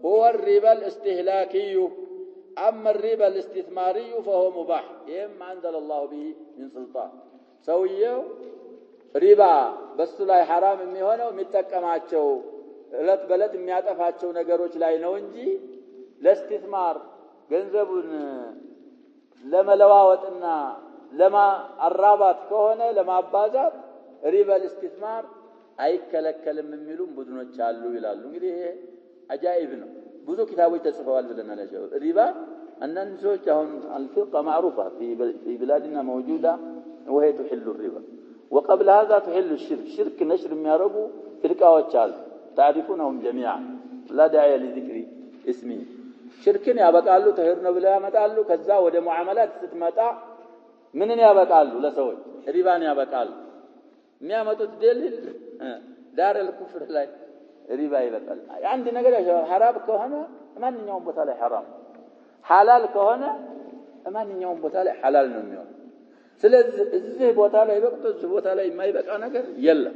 هو الربا الاستهلاكي اما الربا الاستثماري فهو مباح يم انزل الله به من سلطان ሰውየው ሪባ በሱ ላይ حرام የሚሆነው የሚጠቀማቸው እለት በለት የሚያጠፋቸው ነገሮች ላይ ነው እንጂ ለእስትثمار ገንዘቡን ለመለዋወጥና ለማአራባት ከሆነ ለማባዛት ሪባ الاستثمار አይከለከልም የሚሉም ቡድኖች አሉ ይላሉ እንግዲህ ይሄ አጃኢብ ነው ብዙ ኪታቦች ተጽፈዋል ብለናል ሪባ አንዳንድ ሰዎች አሁን الفرقه معروفه في بلادنا موجوده وهي تحل الربا وقبل هذا تحل الشرك شرك نشر የሚያረጉ ፍርቃዎች አሉ تعرفونهم جميعا لا داعي لذكر اسمه ሽርክን ያበቃሉ ተህር ነው ብለው ያመጣሉ ከዛ ወደ ሙዓመላት ስትመጣ ምንን ያበቃሉ ለሰዎች ሪባን ያበቃሉ የሚያመጡት ደሊል ዳር الكفر ላይ ሪባ ይበቃል አንድ ነገር حرام ከሆነ ማንኛውም ቦታ ላይ حرام حلال ከሆነ ማንኛውም ቦታ ላይ حلال ነው የሚሆነው ስለዚህ እዚህ ቦታ ላይ በቅቶ እዚህ ቦታ ላይ የማይበቃ ነገር የለም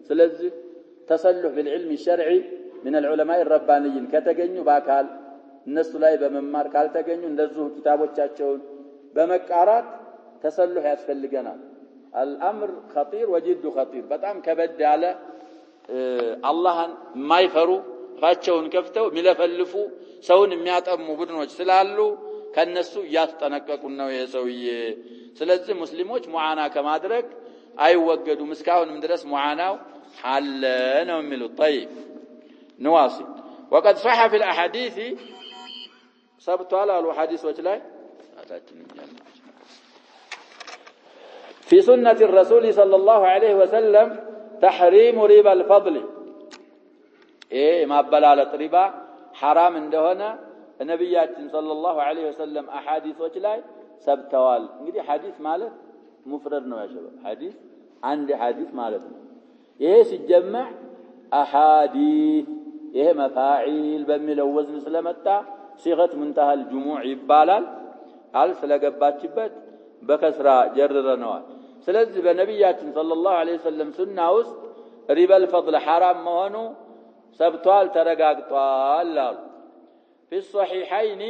ስለዚህ ተሰልህ بالعلم الشرعي من العلماء الربانيين ከተገኙ በአካል እነሱ ላይ በመማር ካልተገኙ እንደዚሁ ኪታቦቻቸውን በመቃራት ተሰልህ ያስፈልገናል الامر خطير وجد خطير በጣም ከበድ ያለ አላህን ማይፈሩ ፋቸውን ከፍተው ሚለፈልፉ ሰውን የሚያጠሙ ቡድኖች ስላሉ ከነሱ ያስጠነቀቁን ነው የሰውዬ ስለዚህ ሙስሊሞች ሙዓና ከማድረግ አይወገዱም እስካሁንም ድረስ ሙዓናው አለ ነው የሚሉት طيب نواصل وقد صح في الاحاديث ثبتوا على الحديث ላይ في سنة الرسول صلى الله عليه وسلم تحريم ربا الفضل ما بلالة ربا حرام እንደሆነ ነብያችን صلى الله عليه وسلم احاديثዎች ላይ ሰብተዋል እንግዲህ ሐዲስ ማለት ሙፍረድ ነው ያሸበ ሐዲስ አንድ ሐዲስ ማለት ነው ይሄ ሲጀመዕ احاديث ይሄ መፋዒል በሚለው ወዝን ስለመጣ ሲገት منتهى الجموع ይባላል አል ስለገባችበት በከስራ ጀርረነዋል ስለዚህ በነብያችን ሰለላሁ ዐለይሂ ወሰለም ሱና ውስጥ ሪበል ፈድል ሐራም መሆኑ ሰብቷል ተረጋግጧል አሉ። في الصحيحين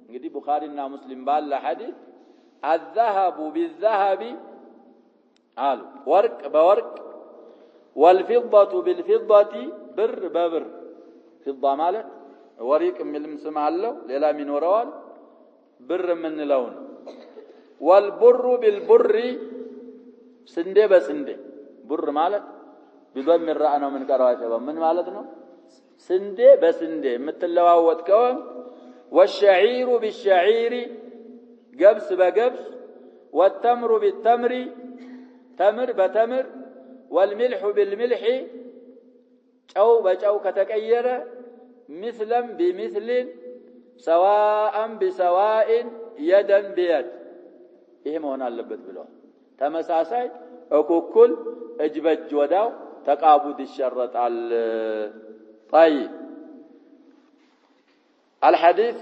እንግዲህ ቡኻሪና ሙስሊም ባለ ሐዲስ الذهب بالذهب አሉ ወርቅ በወርቅ والفضة بالفضة ብር በብር ፊዳ ማለት ወርቅ የሚልም ስም አለው ሌላም ይኖረዋል ብር የምንለው ነው። والبر بالبر ስንዴ በስንዴ ብር ማለት ቢضم الراء ነው ምን ቀራው ምን ማለት ነው? ስንዴ በስንዴ የምትለዋወጥ ከሆነ والشعير بالشعير ገብስ በገብስ والتمر بالتمر ተምር በተምር والملح بالملح ጨው በጨው ከተቀየረ مثلا بمثل سواء بسواء يدا بيد ይሄ መሆን አለበት ብለው ተመሳሳይ እኩል እጅ በእጅ ወዳው ተቃቡድ ይሸረጣል። طيب الحديث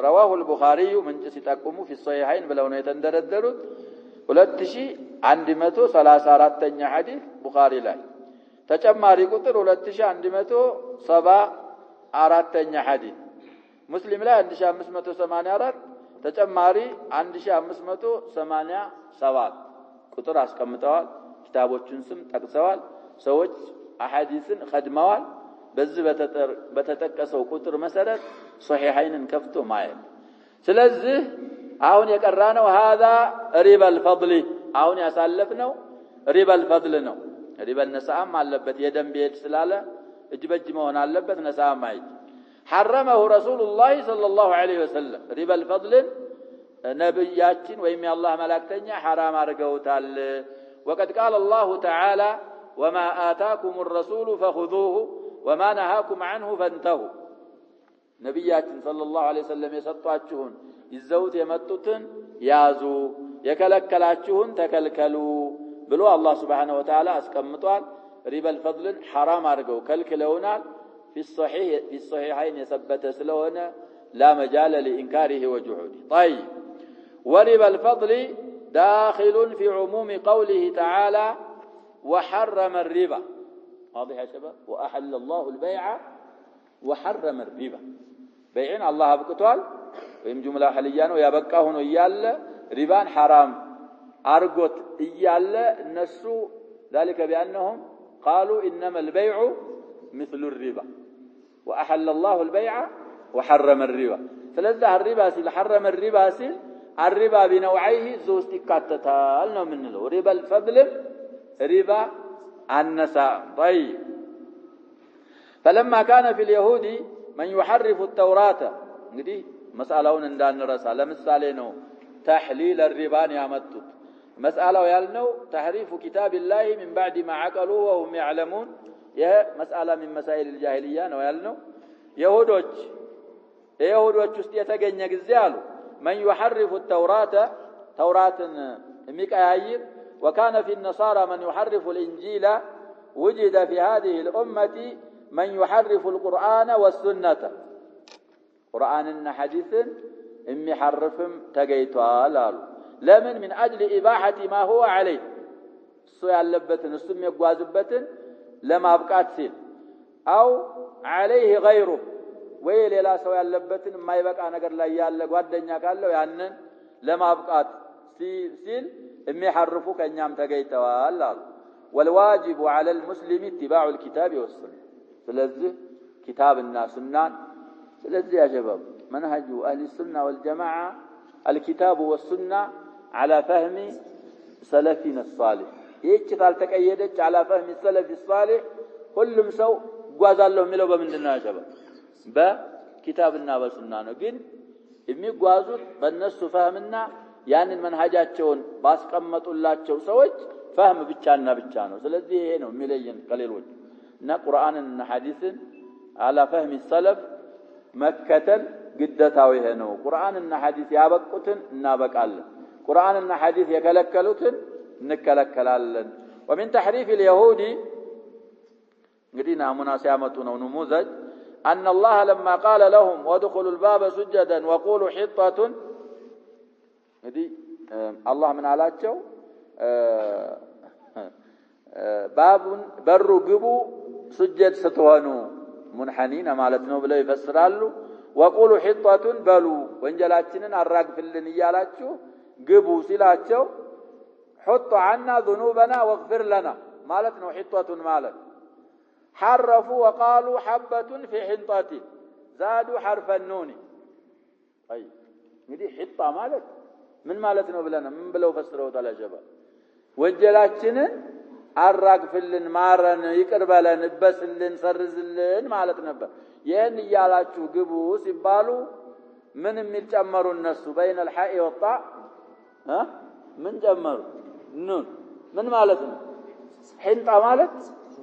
رواه البخاري من ሲጠቁሙ في الصحيحين ብለው ነው የተንደረደሩት 2134ኛ ሐዲስ ቡኻሪ ላይ ተጨማሪ ቁጥር 2174ኛ ሐዲስ ሙስሊም ላይ 1584 ተጨማሪ 1587 ቁጥር አስቀምጠዋል። ኪታቦቹን ስም ጠቅሰዋል። ሰዎች አሐዲስን ኸድመዋል። በዚህ በተጠቀሰው ቁጥር መሰረት ሶሒሐይንን ከፍቶ ማየት። ስለዚህ አሁን የቀራነው هذا ሪባ الفضل አሁን ያሳለፍነው ሪባ الفضل ነው። ሪባ ነሳም አለበት የደም ቤት ስላለ እጅ በእጅ መሆን አለበት ነሳም አይጅ حرمه رسول الله صلى الله عليه وسلم ربا الفضل نبياتين ويم الله ملائكتنا حرام አድርገውታል። وقد قال الله تعالى وما آتاكم الرسول فخذوه وما نهاكم عنه فانتهوا ነብያችን ሰለላሁ ዐለይሂ ወሰለም የሰጧችሁን ይዘውት የመጡትን ያዙ የከለከላችሁን ተከልከሉ ብሎ አላህ Subhanahu Wa Ta'ala አስቀምጧል። ሪበል ፈድልን حرام አድርገው ከልክለውናል። في الصحيحين يثبت سلونا لا مجال لإنكاره وجحوده. طيب وربا الفضل داخل في عموم قوله تعالى وحرم الربا. واضح يا شباب؟ وأحل الله البيع وحرم الربا. بيعين الله بكتوال ويم جملة حليان ويبقاهن إيال ربان حرام أرقت إيال النسو ذلك بأنهم قالوا إنما البيع مثل الربا وأحل الله البيع وحرم الربا. فلذا الربا سيل حرم الربا سيل الربا بنوعيه زوستي كاتتال ነው ምንለው ربا الفضل ربا النساء. طيب فلما كان في اليهود من يحرف التوراة እንግዲህ መስአላውን እንዳንረሳ ለምሳሌ ነው تحليل الربا ያመጡት መስአላው ያልነው تحريف كتاب الله من بعد ما عقلوا وهم يعلمون ይሄ መስአላ من مسائل الجاهلية ነው ያልነው የይሁዶች ውስጥ የተገኘ ጊዜ አሉ من يحرف التوراة توراةን የሚቀያይር وكان في النصارى من يحرف الإنجيل وجد في هذه الأمة من يحرف القرآن والسنة قرآننا حديثا የሚሐርፍም ተገይቷል አሉ ለምን من أجل إباحة ما هو عليه እሱ ያለበትን እሱ የሚጓዝበትን ለማብቃት ሲል አው عليه غيره ወይ ሌላ ሰው ያለበትን የማይበቃ ነገር ላይ ያለ ጓደኛ ካለው ያንን ለማብቃት ሲል የሚሐርፉ ከኛም ተገይተዋል አሉ والواجب على المسلم اتباع الكتاب والسنة ስለዚህ ኪታብና ሱናን ስለዚህ يا شباب منهج أهل السنة والجماعة الكتاب والسنة على فهم سلفنا الصالح ይህች ታልተቀየደች على فهم السلف الصالح ሁሉም ሰው ጓዛለሁ የሚለው በምንድን ነው ያጀበ በኪታብና በሱና ነው ግን የሚጓዙት በእነሱ ፈህምና ያንን መንሃጃቸውን ባስቀመጡላቸው ሰዎች ፈህም ብቻና ብቻ ነው ስለዚህ ይሄ ነው የሚለየን ከሌሎች እና ቁርአንና ሐዲስን على فهم السلف መከተል ግዴታው ይሄ ነው ቁርአንና ሐዲስ ያበቁትን እናበቃለን ቁርአንና ሐዲስ የከለከሉትን እንከለከላለን ومن تحريف اليهود እንግዲህ ናሙና ሲያመጡ ነው ነሙዘጅ أن الله لما قال لهم وادخلوا الباب سجدا وقولوا حطة እንግዲህ አላህ ምን አላቸው ባቡን በሩ ግቡ ስጀድ ስትሆኑ ሙንሐኒን ማለት ነው ብለው ይፈስራሉ። ወቁሉ ሒጣቱን በሉ ወንጀላችንን አራግፍልን እያላችሁ ግቡ ሲላቸው ሑጡ ዐና ዙኑበና ወግፊር ለና ማለት ነው። ሒጣቱን ማለት ሐረፉ ወቃሉ ሐበቱን ፊ ሒንጣቲን ዛዱ ሐርፈ ኑኒ። አይ እንግዲህ ሒጣ ማለት ምን ማለት ነው ብለና ምን ብለው ፈስረውታል? አጀባ ወንጀላችንን አራግፍልን፣ ማረን፣ ይቅር በለን፣ እበስልን፣ ሰርዝልን ማለት ነበር። ይህን እያላችሁ ግቡ ሲባሉ ምን የሚል ጨመሩ እነሱ? በይነል ሐኢ ወጣ ምን ጨመሩ? ኑን ምን ማለት ነው? ሒንጣ ማለት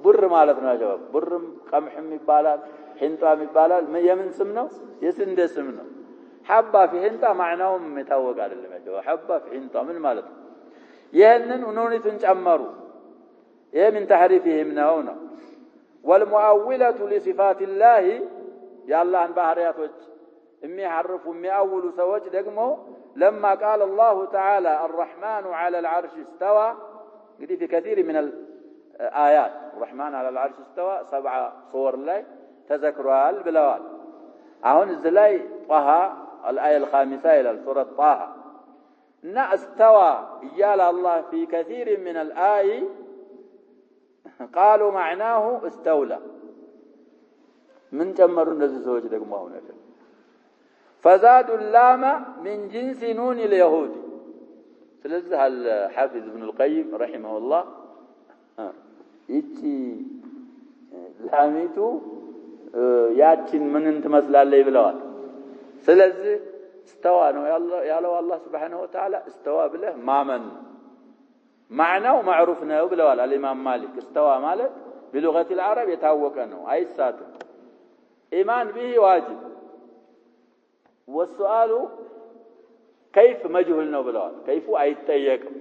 ቡር ማለት ነው። አጀባ ቡርም ቀምሕም ይባላል፣ ሒንጣም ይባላል። የምን ስም ነው? የስንዴ ስም ነው። ሐባ ፊ ሒንጣ ማዕናውም የታወቀ አይደለም። አጀባ ሐባ ፊ ሒንጣ ምን ማለት ነው? ይህንን ኑኒቱን ጨመሩ። ይህ ምን ተሕሪፍህም ነው። ወልሙአዊለቱ ሊሲፋቲላሂ የአላህን ባህርያቶች የሚሐርፉ የሚያውሉ ሰዎች ደግሞ ለማ ቃል አላሁ ተዓላ አርረሕማኑ ዐለል ዐርሽ እስተዋ እንግዲህ ፊ ከሲር ሚነል አያት አርረሕማን ዐለል ዐርሽ እስተዋ 7 ሱወር ላይ ተዘክሯል ብለዋል። አሁን እዚህ ላይ ጣሃ አልአያ አልኻሚሳ ይላል ሱረት ጣሃ እና እስተዋ እያለ አላህ ፊ ከሲር ሚነል አይ قالوا معناه استولى من جمروا النزل زوج دقموا هنا فزادوا اللام من جنس نون اليهود. ስለዚህ الحافظ ابن القيم رحمه الله ይቺ ላሚቱ ያችን ምንን ትመስላለች ብለዋል። ስለዚህ استوى ነው ያለው አላህ Subhanahu Wa Ta'ala استوى ብለህ ማመን معناه معروف ነው ብለዋል الإمام مالك استوى ማለት بلغة العرب የታወቀ ነው አይሳትም። إيمان به واجب والسؤال كيف مجهول ነው ብለዋል። كيف አይጠየቅም።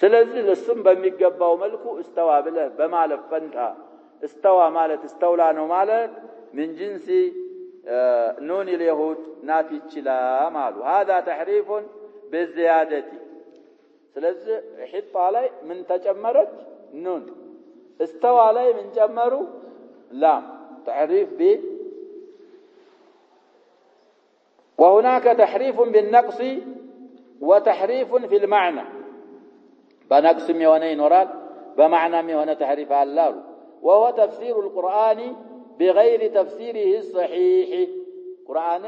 ስለዚህ ለሱም በሚገባው መልኩ استوى ብለህ በማለፍ ፈንታ استوى ማለት استولى ነው ማለት من جنس نون اليهود ናት ይችላል አሉ። هذا تحريف بالزيادة ስለዚህ ሒጣ ላይ ምን ተጨመረች? ኑን። እስተዋ ላይ ምን ጨመሩ? ላም። ተሕሪፍ ቢ وهناك تحريف بالنقص وتحريف في المعنى بنقص يሆነ ይኖራል በመعنى የሆነ تحريف አላሉ وهو تفسير القرآن بغير تفسيره الصحيح قرآن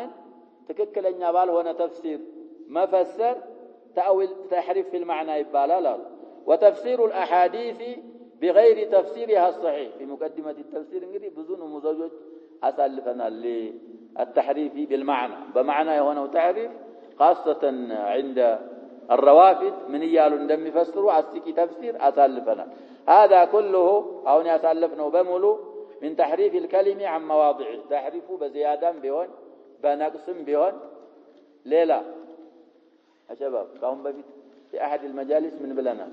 ትክክለኛ ባልሆነ ተፍሲር መፈሰር تأويل تحريف في المعنى يبالا وتفسير الأحاديث بغير تفسيرها الصحيح في مقدمة التفسير انجدي بزون مزوج أسألفنا للتحريف بالمعنى بمعنى هنا تعريف خاصة عند الروافد من يال دم يفسروا عسكي تفسير أسألفنا هذا كله أو أسألفنا بملو من تحريف الكلمة عن مواضعه تحريفه بزيادة بهون بنقص بهون ليلا يا شباب قوم ببيت في أحد المجالس من بلنا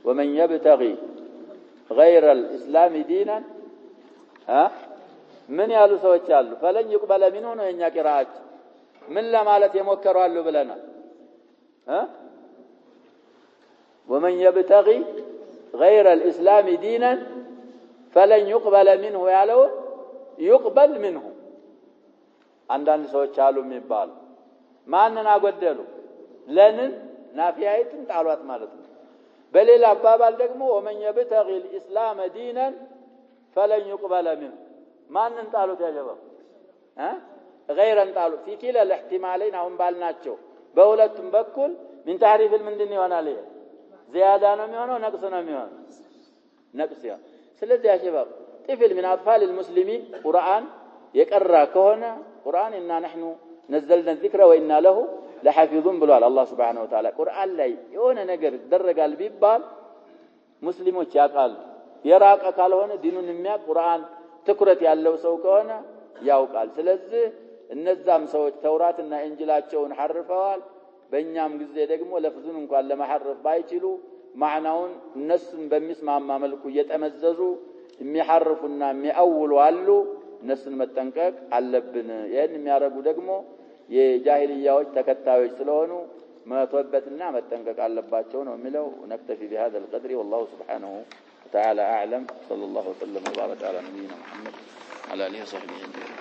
ومن يبتغي غير الإسلام دينا من يالو سوى تشالو فلن يقبل منه وإن قراءات من لا مالت يمكروا له بلنا ومن يبتغي غير الإسلام دينا فلن يقبل منه يالو يقبل منه عندنا سوى تشالو من بال ما أننا قدلوا لأن نافيايتن تعالوات مالتنا بل الأبابال دقمو ومن يبتغي الإسلام دينا فلن يقبل منه ما ننتعلوت يا جباب غير انتعلوت في كلا الاحتمالين هم بالناتشو بولتم بكل من تعريف المندني وانا ليه زيادة نميونه نقص نميونه نقص يعني سلسة يا شباب طفل من أطفال المسلمين قرآن يقرأ كهنا قرآن إنا نحن نزلنا الذكر وإنا له لحافظون بلوال الله سبحانه وتعالى قرآن لي يونا نقر درق البيبال مسلمو تشاقال يراق قال هنا دينون المياه قرآن تكرت يالله سوك هنا يوقال سلزه النزام سوك توراتنا إنجلاتشون حرفوال بينيام قزي دقمو لفظون انقال لما حرف بايتلو معناون نسن بمسمع ما ملكو يتأمززو مي حرفنا مي أول والو نسن متنكك علبنا يعني مي عرقو دقمو የጃሂልያዎች ተከታዮች ስለሆኑ መተወበትና መጠንቀቅ አለባቸው ነው የሚለው نكتفي بهذا القدر والله سبحانه وتعالى أعلم صلى الله وسلم وبارك على نبينا محمد وعلى آله وصحبه أجمعين